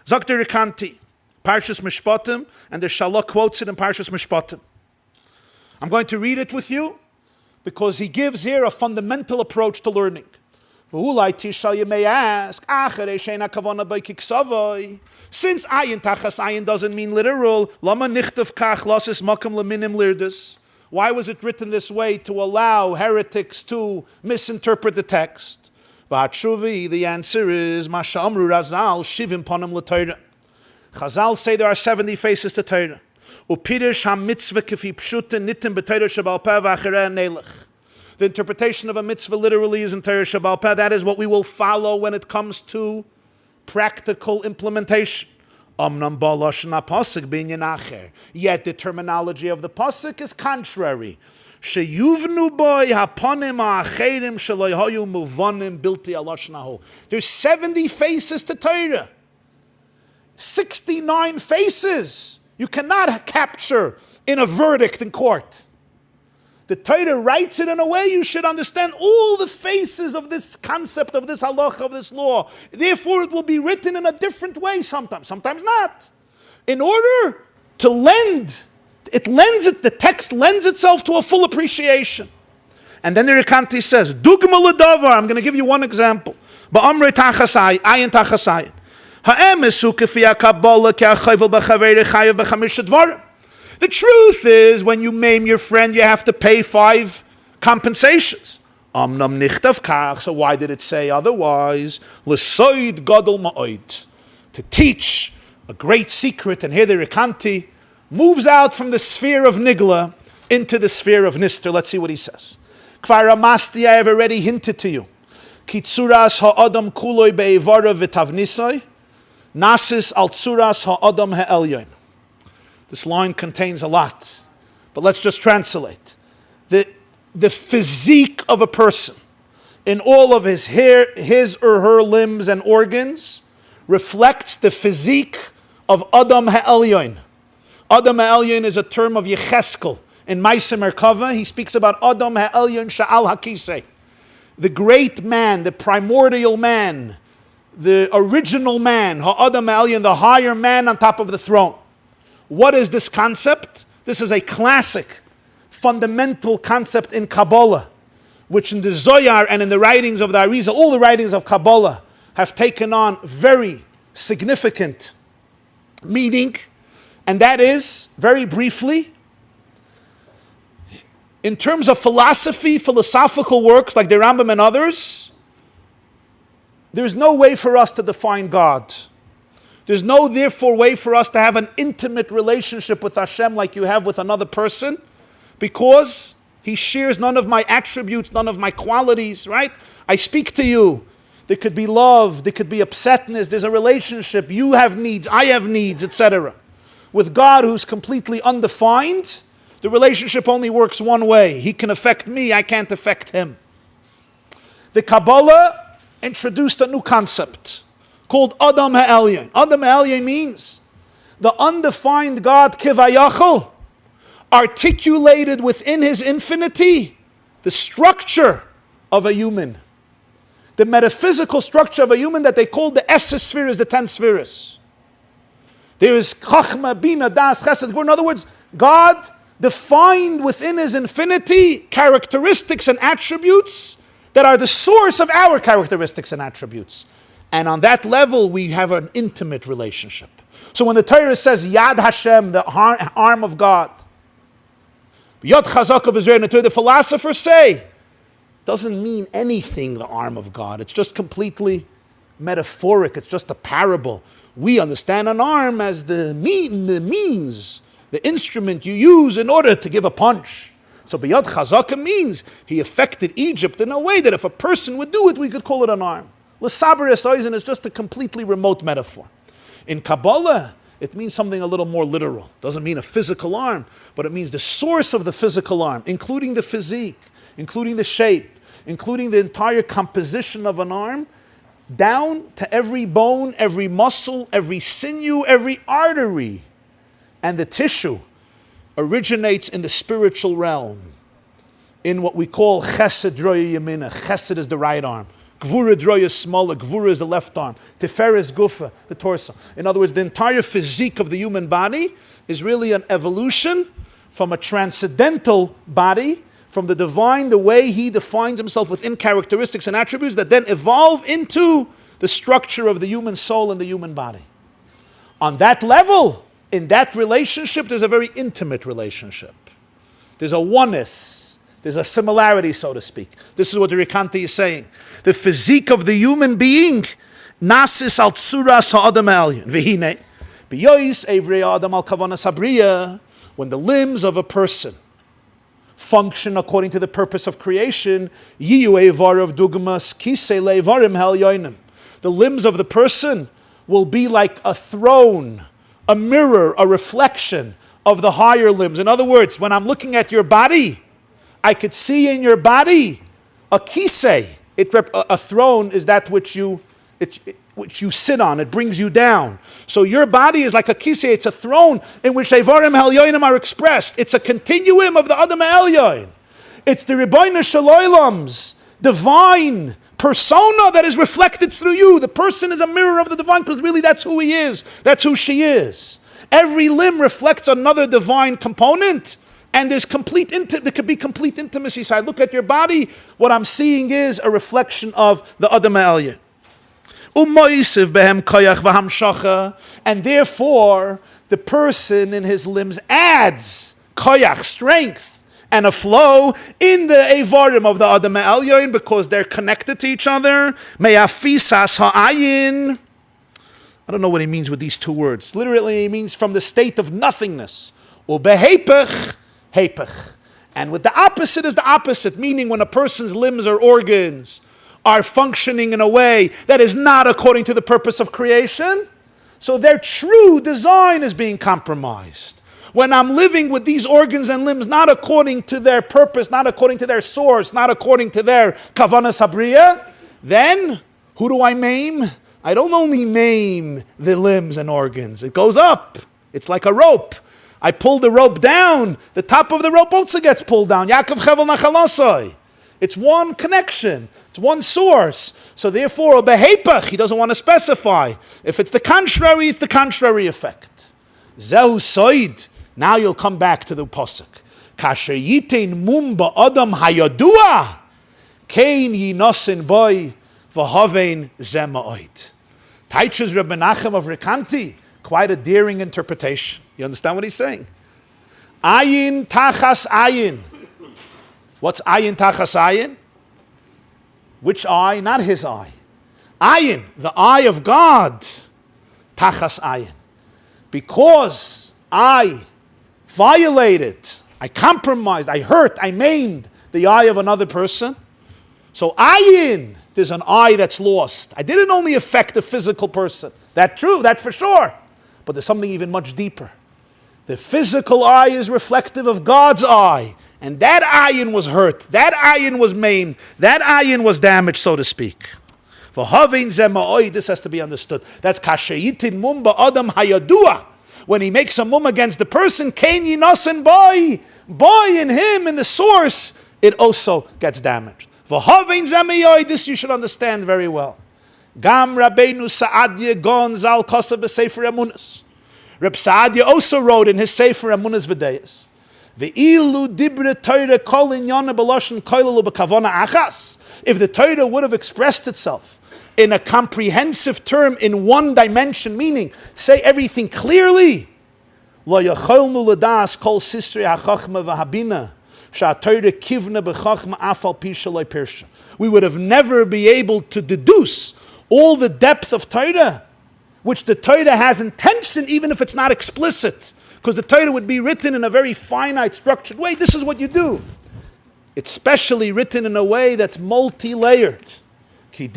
Sagt der Rekanti, Parshas Mishpatim, and the Shalach quotes it in Parshas Mishpatim. I'm going to read it with you because he gives here a fundamental approach to learning. You may ask, since ayin tachas ayin doesn't mean literal, why was it written this way to allow heretics to misinterpret the text? The answer is, Chazal say there are 70 faces to Torah. The interpretation of a mitzvah literally is in Torah Sheba'al Peh. That is what we will follow when it comes to practical implementation. Yet the terminology of the pasuk is contrary. There's 70 faces to Torah. 69 faces you cannot capture in a verdict in court. The Torah writes it in a way you should understand all the faces of this concept, of this halach, of this law. Therefore, it will be written in a different way sometimes not. In order to the text lends itself to a full appreciation. And then the Rekanti says, Dugma l'davar, I'm going to give you one example. Ba'amrei tachasai, ayin tachasayin. Ha'em esu kefi ha'Kabbalah ke'achayvel b'chaveirei chayev b'chamish dvarim. The truth is, when you maim your friend, you have to pay 5 compensations. Amnam nichtav kach. So why did it say otherwise? L'soid gadol ma'oid. To teach a great secret. And here the Rekanti moves out from the sphere of nigla into the sphere of nister. Let's see what he says. Kvar amasti, I have already hinted to you. Kitzuras ha'adam kuloi be'ivara v'tavnisoi. Nasis al tzuras ha'adam ha'elyon. This line contains a lot, but let's just translate. The physique of a person, in all of his or her limbs and organs, reflects the physique of Adam Ha'elyon. Adam Ha'elyon is a term of Yecheskel. In Maaseh Merkava, he speaks about Adam Ha'elyon Sha'al HaKisei. The great man, the primordial man, the original man, Ha'adam Ha'elyon, the higher man on top of the throne. What is this concept? This is a classic, fundamental concept in Kabbalah, which in the Zohar and in the writings of the Arizal, all the writings of Kabbalah have taken on very significant meaning, and that is, very briefly, in terms of philosophy, philosophical works like the Rambam and others, there's no way for us to define God. There's no, therefore, way for us to have an intimate relationship with Hashem like you have with another person, because He shares none of my attributes, none of my qualities, right? I speak to you. There could be love, there could be upsetness, there's a relationship. You have needs, I have needs, etc. With God, who's completely undefined, the relationship only works one way. He can affect me, I can't affect Him. The Kabbalah introduced a new concept called Adam Ha'elyon. Adam Ha'elyon means the undefined God, Kivayachal, articulated within His infinity the structure of a human. The metaphysical structure of a human that they call the Esser spheres, the 10 spheres. There is Chachma, Bina, Das, Chesed. In other words, God defined within His infinity characteristics and attributes that are the source of our characteristics and attributes. And on that level, we have an intimate relationship. So when the Torah says Yad Hashem, the arm of God, Yad Chazak of Israel, the philosophers say, doesn't mean anything, the arm of God. It's just completely metaphoric. It's just a parable. We understand an arm as the means, the instrument you use in order to give a punch. So B'yad Chazaka means He affected Egypt in a way that if a person would do it, we could call it an arm. L'saber esoizen is just a completely remote metaphor. In Kabbalah, it means something a little more literal. It doesn't mean a physical arm, but it means the source of the physical arm, including the physique, including the shape, including the entire composition of an arm, down to every bone, every muscle, every sinew, every artery. And the tissue originates in the spiritual realm, in what we call chesed roya yamina. Chesed is the right arm. Gvura droya smola, gvura is the left arm. Tiferes gufa, the torso. In other words, the entire physique of the human body is really an evolution from a transcendental body, from the divine, the way he defines himself within characteristics and attributes that then evolve into the structure of the human soul and the human body. On that level, in that relationship, there's a very intimate relationship. There's a oneness. There's a similarity, so to speak. This is what the Rekanti is saying. The physique of the human being, nasis al tsuras ha'adam elyon. V'hine, b'yois evrei ha'adam al kavanas habriya. When the limbs of a person function according to the purpose of creation, yiyu eivarav dugmas kisei leivarim hel yoinim. The limbs of the person will be like a throne, a mirror, a reflection of the higher limbs. In other words, when I'm looking at your body, I could see in your body a kisei. A throne is that which you sit on. It brings you down. So your body is like a kisei. It's a throne in which Eivarim Elyonim are expressed. It's a continuum of the Adam Elyon. It's the Rebbeinu Shaloilam's divine persona that is reflected through you. The person is a mirror of the divine because really that's who he is. That's who she is. Every limb reflects another divine component, and there could be complete intimacy. So I look at your body, what I'm seeing is a reflection of the Adam Elyon. And therefore, the person in his limbs adds koyach, strength, and a flow in the Eivarim of the Adam Elyon because they're connected to each other. Me'afisas ha'ayin. I don't know what he means with these two words. Literally, he means from the state of nothingness. Ubehepech, hepech. And with the opposite is the opposite, meaning when a person's limbs or organs are functioning in a way that is not according to the purpose of creation, so their true design is being compromised. When I'm living with these organs and limbs not according to their purpose, not according to their source, not according to their kavanas habriya, then who do I maim? I don't only maim the limbs and organs. It goes up. It's like a rope. I pull the rope down. The top of the rope also gets pulled down. Yaakov chevel nachalasai. It's one connection. It's one source. So therefore, behepach, he doesn't want to specify. If it's the contrary, it's the contrary effect. Zehu soid. Now you'll come back to the pasuk. Kasher yitein mum ba'adam hayadua, kein yinosin boy v'havein zema'oid. Taichas Reb Menachem of Rekanti, quite a daring interpretation. You understand what he's saying? Ayin tachas ayin. What's ayin tachas ayin? Which eye? Not his eye. Ayin, the eye of God. Tachas ayin. Because I violated, I compromised, I hurt, I maimed the eye of another person. So ayin, there's an eye that's lost. I didn't only affect the physical person. That's true, that's for sure. But there's something even much deeper. The physical eye is reflective of God's eye. And that ayin was hurt. That ayin was maimed. That ayin was damaged, so to speak. This has to be understood. That's kasheyitin mum ba'adam hayadua. When he makes a mum against the person, kain yinasin boy in him, in the source, it also gets damaged. This you should understand very well. Gam Rabbeinu Sa'adya gon zal kosa b'sefer emunas. Reb Sa'adya also wrote in his Sefer Emunas V'Deis, Ve'ilu dibre Torah kol inyana b'loshen koilelu b'kavona achas. If the Torah would have expressed itself in a comprehensive term, in one dimension, meaning say everything clearly, lo yacholnu l'das kol sisrei hachachma v'habina sha'Torah kivna b'chachma afal pisha loy pirsha. We would have never be able to deduce all the depth of Torah, which the Torah has intention, even if it's not explicit, because the Torah would be written in a very finite, structured way. This is what you do. It's specially written in a way that's multi-layered. The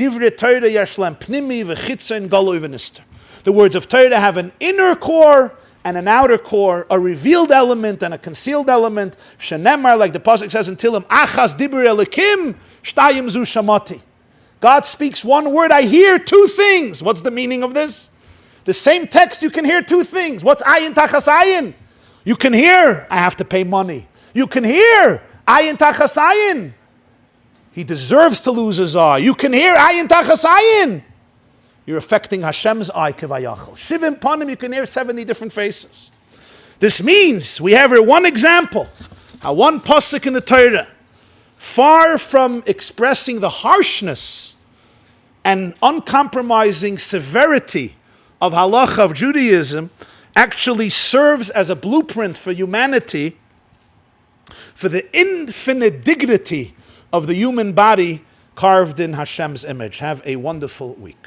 words of Torah have an inner core and an outer core, a revealed element and a concealed element. Shenemar, like the pasuk says in Tilim, Achas dibur elikim, shtayim zu shamati. God speaks one word, I hear two things. What's the meaning of this? The same text, you can hear two things. What's ayin tachas ayin? You can hear, I have to pay money. You can hear, ayin tachas ayin. He deserves to lose his eye. You can hear ayin tachas ayin. You're affecting Hashem's eye, kevayachol. Shivim panim, you can hear 70 different faces. This means, we have here one example, how one pasuk in the Torah, far from expressing the harshness and uncompromising severity of halacha of Judaism, actually serves as a blueprint for humanity, for the infinite dignity of the human body carved in Hashem's image. Have a wonderful week.